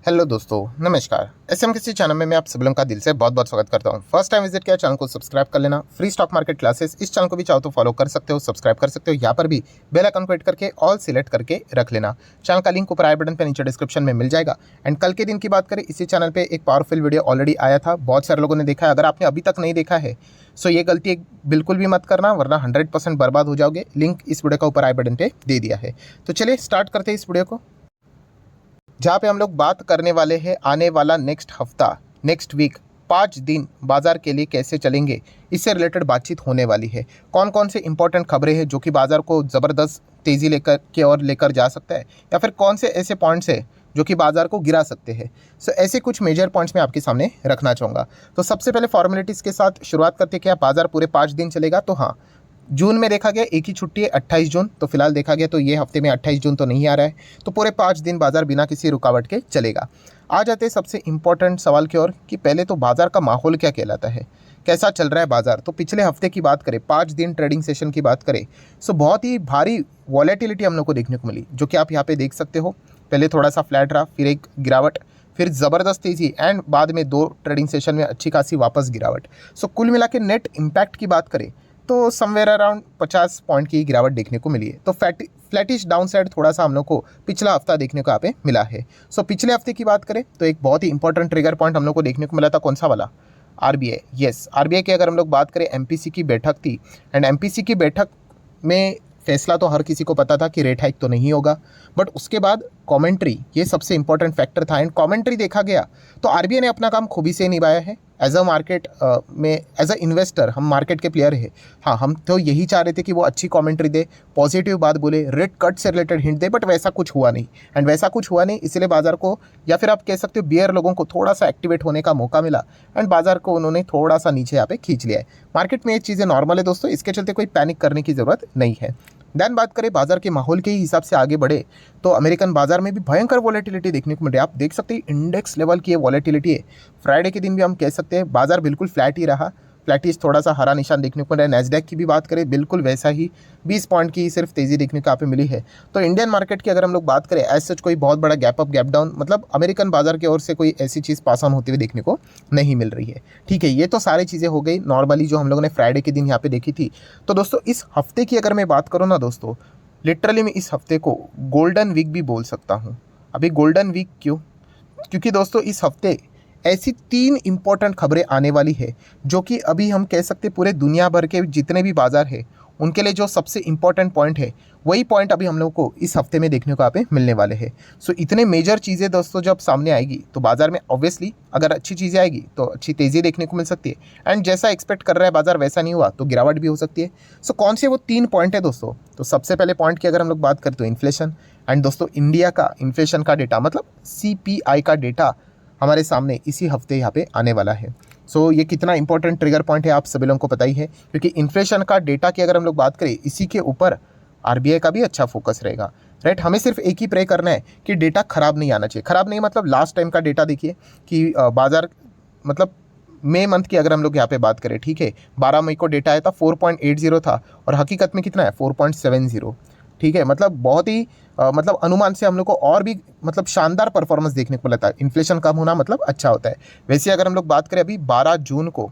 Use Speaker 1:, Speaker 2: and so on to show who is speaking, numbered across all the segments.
Speaker 1: Hello दोस्तों, नमस्कार। SM किसी चैनल में मैं आप सभी लोगों का दिल से बहुत बहुत स्वागत करता हूं। फर्स्ट टाइम विजिट किया चैनल को सब्सक्राइब कर लेना। फ्री स्टॉक मार्केट क्लासेस इस चैनल को भी चाहो तो फॉलो कर सकते हो, सब्सक्राइब कर सकते हो। यहाँ पर भी बेल आइकन को हिट करके ऑल सिलेक्ट करके रख लेना। चैनल का लिंक ऊपर आई बटन पे नीचे डिस्क्रिप्शन में मिल जाएगा। एंड कल के दिन की बात करें, इसी चैनल पर एक पावरफुल वीडियो ऑलरेडी आया था, बहुत सारे लोगों ने देखा है। अगर आपने अभी तक नहीं देखा है सो ये गलती बिल्कुल भी मत करना, वरना 100% बर्बाद हो जाओगे। लिंक इस वीडियो का ऊपर आई बटन पे दे दिया है। तो चलिए स्टार्ट करते हैं इस वीडियो को, जहाँ पे हम लोग बात करने वाले हैं आने वाला नेक्स्ट हफ्ता, नेक्स्ट वीक 5 दिन बाजार के लिए कैसे चलेंगे, इससे रिलेटेड बातचीत होने वाली है। कौन कौन से इंपॉर्टेंट खबरें हैं जो कि बाजार को ज़बरदस्त तेज़ी लेकर के और लेकर जा सकता है, या फिर कौन से ऐसे पॉइंट्स हैं जो कि बाजार को गिरा सकते हैं। सो ऐसे कुछ मेजर पॉइंट्स मैं आपके सामने रखना चाहूँगा। तो सबसे पहले फॉर्मेलिटीज़ के साथ शुरुआत करते हैं। क्या बाजार पूरे 5 दिन चलेगा? तो हाँ, जून में देखा गया एक ही छुट्टी है 28 जून, तो फिलहाल देखा गया तो ये हफ्ते में 28 जून तो नहीं आ रहा है, तो पूरे 5 दिन बाजार बिना किसी रुकावट के चलेगा। आ जाते हैं सबसे इंपॉर्टेंट सवाल की ओर कि पहले तो बाजार का माहौल क्या कहलाता है, कैसा चल रहा है बाजार। तो पिछले हफ्ते की बात करें, 5 दिन ट्रेडिंग सेशन की बात करें, सो बहुत ही भारी वॉलेटिलिटी हम लोग को देखने को मिली, जो कि आप यहाँ पे देख सकते हो। पहले थोड़ा सा फ्लैट रहा, फिर एक गिरावट, फिर ज़बरदस्त तेज़ी, एंड बाद में 2 ट्रेडिंग सेशन में अच्छी खासी वापस गिरावट। सो कुल मिला के नेट इम्पैक्ट की बात करें तो समवेयर अराउंड 50 पॉइंट की गिरावट देखने को मिली है। तो फ्लैटिश डाउन साइड थोड़ा सा हम लोग को पिछला हफ्ता देखने को यहाँ पे मिला है। सो पिछले हफ्ते की बात करें तो एक बहुत ही इंपॉर्टेंट ट्रिगर पॉइंट हम लोग को देखने को मिला था, कौन सा वाला? आरबीआई। यस, आरबीआई की अगर हम लोग बात करें, एमपीसी की बैठक थी, एंड एमपीसी की बैठक में फैसला तो हर किसी को पता था कि रेट हाइक तो नहीं होगा, बट उसके बाद कमेंट्री, ये सबसे इंपॉर्टेंट फैक्टर था। एंड कमेंट्री देखा गया तो आरबीआई ने अपना काम खूबी से निभाया है। एज अ मार्केट में, एज अ इन्वेस्टर, हम मार्केट के प्लेयर है। हाँ, हम तो यही चाह रहे थे कि वो अच्छी कमेंट्री दे, पॉजिटिव बात बोले, रेट कट से रिलेटेड हिंट दे, बट वैसा कुछ हुआ नहीं। एंड वैसा कुछ हुआ नहीं, इसलिए बाजार को, या फिर आप कह सकते हो बियर लोगों को थोड़ा सा एक्टिवेट होने का मौका मिला, एंड बाजार को उन्होंने थोड़ा सा नीचे यहाँ पे खींच लिया है। मार्केट में ये चीज़ें नॉर्मल है दोस्तों, इसके चलते कोई पैनिक करने की ज़रूरत नहीं है। देन बात करें बाजार के माहौल के ही हिसाब से आगे बढ़े तो अमेरिकन बाजार में भी भयंकर वॉलेटिलिटी देखने को मिल रही है। आप देख सकते हैं इंडेक्स लेवल की ये वॉलेटिलिटी है। फ्राइडे के दिन भी हम कह सकते हैं बाजार बिल्कुल फ्लैट ही रहा, फ्लैटिश, थोड़ा सा हरा निशान देखने को मिल रहा है। नैस्डैक की भी बात करें, बिल्कुल वैसा ही 20 पॉइंट की सिर्फ तेज़ी देखने को यहाँ पे मिली है। तो इंडियन मार्केट की अगर हम लोग बात करें, एज सच कोई बहुत बड़ा गैप अप गैप डाउन, मतलब अमेरिकन बाजार की ओर से कोई ऐसी चीज़ पास ऑन होती हुई देखने को नहीं मिल रही है। ठीक है, ये तो सारी चीज़ें हो गई नॉर्मली जो हम लोगों ने फ्राइडे के दिन यहाँ पे देखी थी। तो दोस्तों इस हफ्ते की अगर मैं बात करूँ ना दोस्तों, लिटरली मैं इस हफ्ते को गोल्डन वीक भी बोल सकता हूँ। अभी गोल्डन वीक क्यों? क्योंकि दोस्तों इस हफ्ते ऐसी 3 इंपॉर्टेंट खबरें आने वाली है जो कि अभी हम कह सकते पूरे दुनिया भर के जितने भी बाजार है उनके लिए जो सबसे इंपॉर्टेंट पॉइंट है, वही पॉइंट अभी हम लोग को इस हफ्ते में देखने को यहाँ पे मिलने वाले हैं। सो इतने मेजर चीज़ें दोस्तों जब सामने आएगी तो बाजार में ऑब्वियसली अगर अच्छी चीज़ें आएगी तो अच्छी तेज़ी देखने को मिल सकती है, एंड जैसा एक्सपेक्ट कर रहा है बाजार वैसा नहीं हुआ तो गिरावट भी हो सकती है। सो कौन से वो 3 पॉइंट है दोस्तों? तो सबसे पहले पॉइंट की अगर हम लोग बात करें तो इन्फ्लेशन। एंड दोस्तों इंडिया का इन्फ्लेशन का डेटा, मतलब CPI का डेटा हमारे सामने इसी हफ्ते यहाँ पे आने वाला है। सो ये कितना इंपॉर्टेंट ट्रिगर पॉइंट है आप सभी लोगों को पता ही है, क्योंकि इन्फ्लेशन का डेटा की अगर हम लोग बात करें, इसी के ऊपर आरबीआई का भी अच्छा फोकस रहेगा। राइट, हमें सिर्फ एक ही प्रे करना है कि डेटा खराब नहीं आना चाहिए। खराब नहीं मतलब लास्ट टाइम का डेटा देखिए कि बाजार, मतलब मई मंथ की अगर हम लोग यहाँ पे बात करें, ठीक है, 12 मई को डेटा आया था 4.80 था, और हकीकत में कितना है 4.70। ठीक है, मतलब बहुत ही मतलब अनुमान से हम लोग को और भी मतलब शानदार परफॉर्मेंस देखने को मिलता है। इन्फ्लेशन कम होना मतलब अच्छा होता है। वैसे अगर हम लोग बात करें, अभी 12 जून को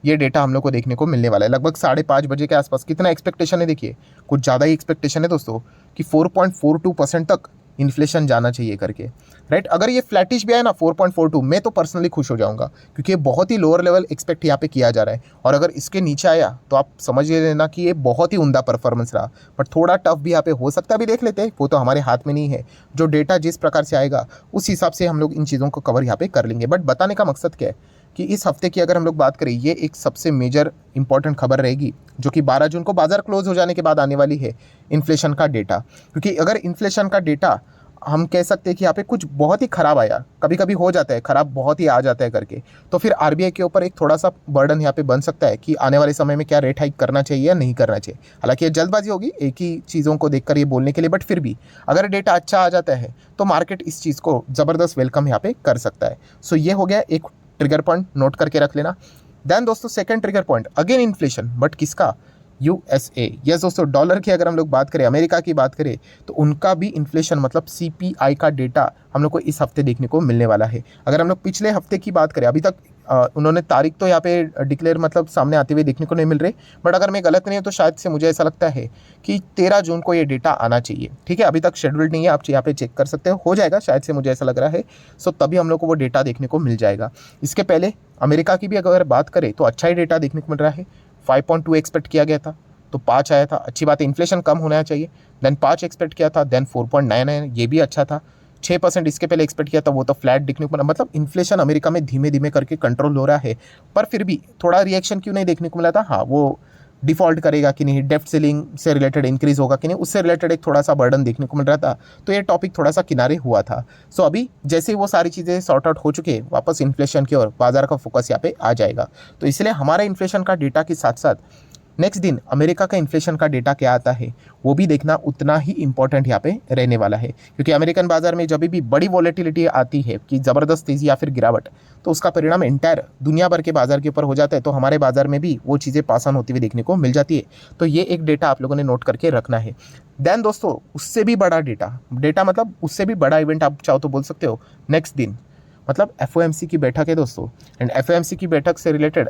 Speaker 1: ये डेटा हम लोग को देखने को मिलने वाला है, लगभग 5:30 बजे के आसपास। कितना एक्सपेक्टेशन है देखिए, कुछ ज़्यादा ही एक्सपेक्टेशन है दोस्तों कि 4.42% तक इन्फ्लेशन जाना चाहिए करके। राइट, अगर ये फ्लैटिश भी है ना 4.42, मैं तो पर्सनली खुश हो जाऊंगा, क्योंकि ये बहुत ही लोअर लेवल एक्सपेक्ट यहाँ पे किया जा रहा है। और अगर इसके नीचे आया तो आप समझ लेना कि ये बहुत ही उम्दा परफॉर्मेंस रहा, बट थोड़ा टफ भी यहाँ पे हो सकता है। अभी देख लेते हैं, वो तो हमारे हाथ में नहीं है। जो डेटा जिस प्रकार से आएगा उस हिसाब से हम लोग इन चीज़ों को कवर यहाँ पे कर लेंगे। बट बताने का मकसद क्या है कि इस हफ्ते की अगर हम लोग बात करें, ये एक सबसे मेजर इंपॉर्टेंट खबर रहेगी जो कि 12 जून को बाजार क्लोज हो जाने के बाद आने वाली है, इन्फ्लेशन का डेटा। क्योंकि अगर इन्फ्लेशन का डेटा हम कह सकते हैं कि यहाँ पे कुछ बहुत ही खराब आया, कभी कभी हो जाता है खराब, बहुत ही आ जाता है करके, तो फिर आरबीआई के ऊपर एक थोड़ा सा बर्डन यहाँ पे बन सकता है कि आने वाले समय में क्या रेट हाइक करना चाहिए या नहीं करना चाहिए। हालांकि ये जल्दबाजी होगी एक ही चीज़ों को देखकर ये बोलने के लिए, बट फिर भी अगर डेटा अच्छा आ जाता है तो मार्केट इस चीज़ को ज़बरदस्त वेलकम यहाँ पे कर सकता है। सो ये हो गया एक ट्रिगर पॉइंट, नोट करके रख लेना। देन दोस्तों second trigger point, again inflation, but किसका? यूएसए। यस दोस्तों, डॉलर की अगर हम लोग बात करें, अमेरिका की बात करें, तो उनका भी इन्फ्लेशन मतलब सीपीआई का डेटा हम लोग को इस हफ्ते देखने को मिलने वाला है। अगर हम लोग पिछले हफ्ते की बात करें, अभी तक उन्होंने तारीख तो यहाँ पे डिक्लेयर मतलब सामने आते हुए देखने को नहीं मिल रहे, बट अगर मैं गलत नहीं हूँ तो शायद से मुझे ऐसा लगता है कि 13 जून को ये डेटा आना चाहिए। ठीक है, अभी तक शेड्यूल्ड नहीं है, आप यहाँ पे चेक कर सकते हो जाएगा शायद से, मुझे ऐसा लग रहा है। सो तभी हम लोग को वो डेटा देखने को मिल जाएगा। इसके पहले अमेरिका की भी अगर बात करें तो अच्छा ही डेटा देखने को मिल रहा है। 5.2 एक्सपेक्ट किया गया था तो 5 आया था, अच्छी बात है, इन्फ्लेशन कम होना चाहिए। देन 5 एक्सपेक्ट किया था, देन 4.9 है, ये भी अच्छा था। 6% इसके पहले एक्सपेक्ट किया था, वो तो फ्लैट दिखने को मिला। मतलब इन्फ्लेशन अमेरिका में धीमे धीमे करके कंट्रोल हो रहा है, पर फिर भी थोड़ा रिएक्शन क्यों नहीं देखने को मिला था? हाँ, वो डिफॉल्ट करेगा कि नहीं, डेप्ट सीलिंग से रिलेटेड इंक्रीज होगा कि नहीं, उससे रिलेटेड एक थोड़ा सा बर्डन देखने को मिल रहा था, तो ये टॉपिक थोड़ा सा किनारे हुआ था। सो अभी जैसे ही वो सारी चीज़ें सॉर्ट आउट हो चुके हैं, वापस इन्फ्लेशन की ओर बाजार का फोकस यहाँ पे आ जाएगा। तो इसलिए हमारा इन्फ्लेशन का डेटा के साथ साथ नेक्स्ट दिन अमेरिका का इन्फ्लेशन का डेटा क्या आता है वो भी देखना उतना ही इंपॉर्टेंट यहाँ पे रहने वाला है, क्योंकि अमेरिकन बाजार में जब भी बड़ी वॉलेटिलिटी आती है कि ज़बरदस्त तेज़ी या फिर गिरावट, तो उसका परिणाम एंटायर दुनिया भर के बाजार के ऊपर हो जाता है। तो हमारे बाजार में भी वो चीज़ें पास ऑन होती हुई देखने को मिल जाती है। तो ये एक डेटा आप लोगों ने नोट करके रखना है। देन दोस्तों, उससे भी बड़ा डेटा मतलब उससे भी बड़ा इवेंट आप चाहो तो बोल सकते हो, नेक्स्ट दिन मतलब एफओएमसी की बैठक है दोस्तों। एंड एफओएमसी की बैठक से रिलेटेड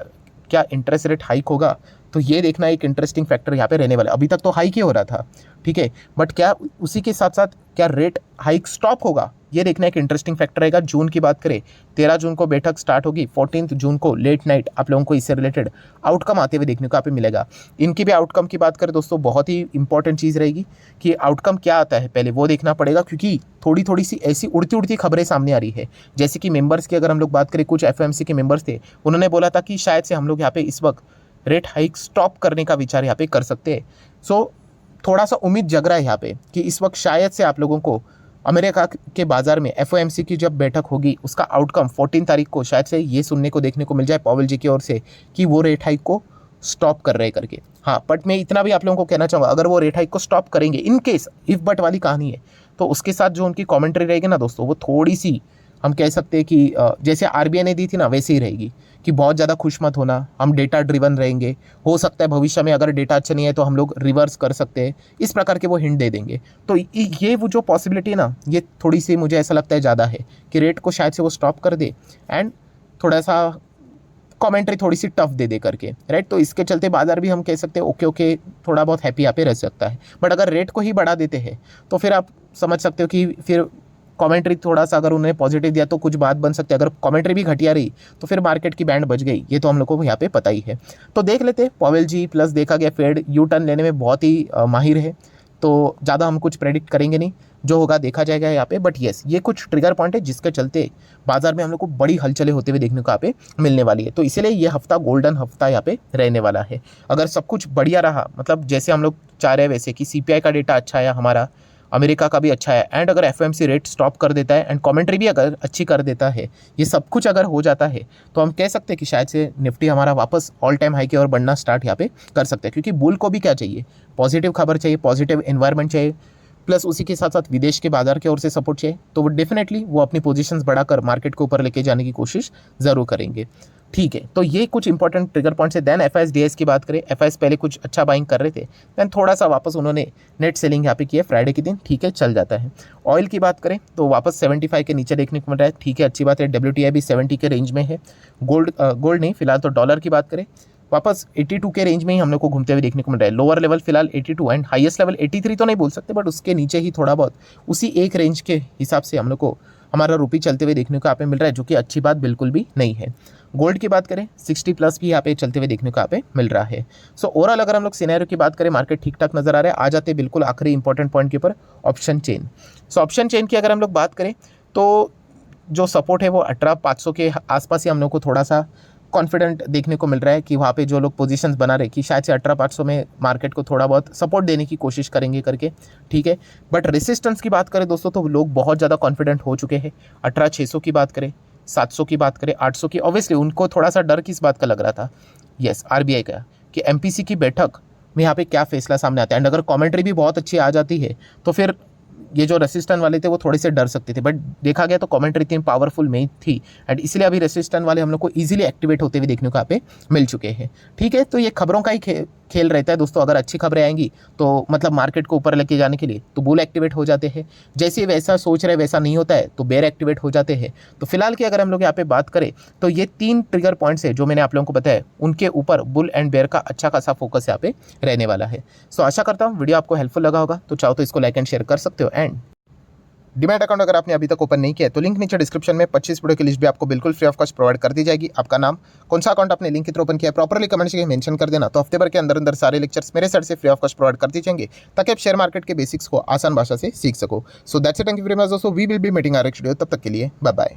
Speaker 1: क्या इंटरेस्ट रेट हाइक होगा, तो ये देखना एक इंटरेस्टिंग फैक्टर यहाँ पे रहने वाला है। अभी तक तो हाइक ही हो रहा था, ठीक है, बट क्या उसी के साथ साथ क्या रेट हाइक स्टॉप होगा, ये देखना एक इंटरेस्टिंग फैक्टर रहेगा। जून की बात करें, 13 जून को बैठक स्टार्ट होगी, 14 जून को लेट नाइट आप लोगों को इससे रिलेटेड आउटकम आते हुए देखने को यहाँ पे मिलेगा। इनकी भी आउटकम की बात करें दोस्तों, बहुत ही इंपॉर्टेंट चीज़ रहेगी कि आउटकम क्या आता है, पहले वो देखना पड़ेगा, क्योंकि थोड़ी थोड़ी सी ऐसी उड़ती उड़ती खबरें सामने आ रही है। जैसे कि मेंबर्स की अगर हम लोग बात करें, कुछ एफओएमसी के मेंबर्स थे, उन्होंने बोला था कि शायद से हम लोग यहाँ पे इस वक्त रेट हाइक स्टॉप करने का विचार यहाँ पे कर सकते हैं। सो थोड़ा सा उम्मीद जग रहा है यहाँ पे कि इस वक्त शायद से आप लोगों को अमेरिका के बाजार में एफओएमसी की जब बैठक होगी उसका आउटकम 14 तारीख को शायद से ये सुनने को देखने को मिल जाए पॉवेल जी की ओर से कि वो रेट हाइक को स्टॉप कर रहे करके। हाँ, बट मैं इतना भी आप लोगों को कहना चाहूँगा, अगर वो रेट हाइक को स्टॉप करेंगे, इन केस इफ बट वाली कहानी है, तो उसके साथ जो उनकी कमेंट्री रहेगी ना दोस्तों, वो थोड़ी सी हम कह सकते हैं कि जैसे आरबीआई ने दी थी ना, वैसे ही रहेगी कि बहुत ज़्यादा खुश मत होना, हम डेटा ड्रिवन रहेंगे, हो सकता है भविष्य में अगर डेटा अच्छा नहीं है तो हम लोग रिवर्स कर सकते हैं, इस प्रकार के वो हिंट दे देंगे। तो ये वो जो पॉसिबिलिटी है ना, ये थोड़ी सी मुझे ऐसा लगता है ज़्यादा है कि रेट को शायद से वो स्टॉप कर दे एंड थोड़ा सा कमेंट्री थोड़ी सी टफ दे करके, राइट। तो इसके चलते बाजार भी हम कह सकते हैं ओके थोड़ा बहुत हैप्पी यहाँ पे रह सकता है। बट अगर रेट को ही बढ़ा देते हैं तो फिर आप समझ सकते हो कि फिर कमेंट्री थोड़ा सा अगर उन्होंने पॉजिटिव दिया तो कुछ बात बन सकती है, अगर कमेंट्री भी घटिया रही तो फिर मार्केट की बैंड बच गई, ये तो हम लोग को यहाँ पे पता ही है। तो देख लेते, पॉवेल जी प्लस देखा गया फेड यू टर्न लेने में बहुत ही माहिर है, तो ज़्यादा हम कुछ प्रेडिक्ट करेंगे नहीं, जो होगा देखा जाएगा यहाँ पे। बट येस, ये कुछ ट्रिगर पॉइंट है जिसके चलते बाजार में हम लोग को बड़ी हलचलें होते हुए देखने को यहाँ पे मिलने वाली है। तो इसीलिए ये हफ्ता गोल्डन हफ्ता यहाँ पे रहने वाला है। अगर सब कुछ बढ़िया रहा, मतलब जैसे हम लोग चाह रहे हैं वैसे कि सीपीआई का डेटा अच्छा आया, हमारा अमेरिका का भी अच्छा है, एंड अगर एफओएमसी रेट स्टॉप कर देता है एंड कमेंट्री भी अगर अच्छी कर देता है, ये सब कुछ अगर हो जाता है, तो हम कह सकते हैं कि शायद से निफ्टी हमारा वापस ऑल टाइम हाई की ओर बढ़ना स्टार्ट यहाँ पे कर सकते हैं। क्योंकि बुल को भी क्या चाहिए, पॉजिटिव खबर चाहिए, पॉजिटिव एनवायरनमेंट चाहिए, प्लस उसी के साथ साथ विदेश के बाजार की ओर से सपोर्ट चाहिए, तो वो डेफिनेटली वो अपनी पोजीशंस बढ़ाकर मार्केट को ऊपर लेके जाने की कोशिश ज़रूर करेंगे। ठीक है, तो ये कुछ इंपॉर्टेंट ट्रिगर पॉइंट्स है। देन एफआईएस की बात करें, एफआईएस पहले कुछ अच्छा बाइंग कर रहे थे, देन थोड़ा सा वापस उन्होंने नेट सेलिंग यहाँ पे किया फ्राइडे के दिन, ठीक है, चल जाता है। ऑयल की बात करें तो वापस 75 के नीचे देखने को मिल रहा है, ठीक है, अच्छी बात है। WTI भी 70 के रेंज में है। गोल्ड नहीं, फिलहाल तो डॉलर की बात करें वापस 82 के रेंज में ही हम लोग को घूमते हुए देखने को मिल रहा है। लोअर लेवल फिलहाल 82 एंड हाईएस्ट लेवल 83 तो नहीं बोल सकते, बट उसके नीचे ही थोड़ा बहुत उसी एक रेंज के हिसाब से हम लोग को हमारा रुपी चलते हुए देखने को यहाँ पे मिल रहा है, जो कि अच्छी बात बिल्कुल भी नहीं है। गोल्ड की बात करें 60 प्लस भी यहाँ पे चलते हुए देखने को यहाँ पे मिल रहा है। सो ओवरऑल अगर हम लोग सिनेरियो की बात करें, मार्केट ठीक ठाक नजर आ रहा है। आ जाते बिल्कुल आखिरी इंपॉर्टेंट पॉइंट के ऊपर, option chain. So option chain की अगर हम लोग बात करें तो जो सपोर्ट है वो 18,500 के आसपास ही हम लोग को थोड़ा सा कॉन्फिडेंट देखने को मिल रहा है कि वहाँ पे जो लोग पोजीशंस बना रहे कि शायद से 18,500 में मार्केट को थोड़ा बहुत सपोर्ट देने की कोशिश करेंगे करके, ठीक है। बट रेसिस्टेंस की बात करें दोस्तों तो लोग बहुत ज़्यादा कॉन्फिडेंट हो चुके हैं। 18,600 की बात करें, 700 की बात करें, 800 की, ऑब्वियसली उनको थोड़ा सा डर किस बात का लग रहा था, यस आरबीआई का, कि एमपीसी की बैठक में यहाँ पे क्या फैसला सामने आता है। एंड अगर कमेंट्री भी बहुत अच्छी आ जाती है तो फिर ये जो रेसिस्टेंट वाले थे वो थोड़े से डर सकते थे, बट देखा गया तो कमेंट्री इतनी पावरफुल नहीं थी एंड इसलिए अभी रेसिस्टेंट वाले हम लोग को इजीली एक्टिवेट होते हुए देखने को यहाँ पे मिल चुके हैं। ठीक है, तो ये खबरों का ही खेल रहता है दोस्तों, अगर अच्छी खबरें आएंगी तो मतलब मार्केट को ऊपर लेके जाने के लिए, तो बुल एक्टिवेट हो जाते हैं। जैसे वैसा सोच रहे वैसा नहीं होता है तो बेयर एक्टिवेट हो जाते हैं। तो फिलहाल की अगर हम लोग यहाँ पे बात करें तो ये 3 ट्रिगर पॉइंट्स है जो मैंने आप लोगों को बताया, उनके ऊपर बुल एंड बेयर का अच्छा खासा फोकस यहाँ पे रहने वाला है। सो आशा करता हूँ वीडियो आपको हेल्पफुल लगा होगा, तो चाहो तो इसको लाइक एंड शेयर कर सकते हो। एंड डीमैट अकाउंट अगर आपने अभी तक ओपन नहीं किया है तो लिंक नीचे डिस्क्रिप्शन में 25 वीडियो की लिस्ट भी आपको बिल्कुल फ्री ऑफ कॉस्ट प्रोवाइड कर दी जाएगी। आपका नाम, कौन सा अकाउंट आपने लिंक के थ्रू ओपन किया है, प्रॉपर्ली कमेंट से मेंशन कर देना, तो हफ्ते भर के अंदर अंदर सारे लेक्चर्स मेरे साइड से फ्री ऑफ कॉस्ट प्रोवाइड कर दी जाएंगे, ताकि आप शेयर मार्केट के बेसिक्स को आसान भाषा से सीख सको। So that's it, thank you very much दोस्तों, we will be meeting our next video, तब तक के लिए बाय बाय।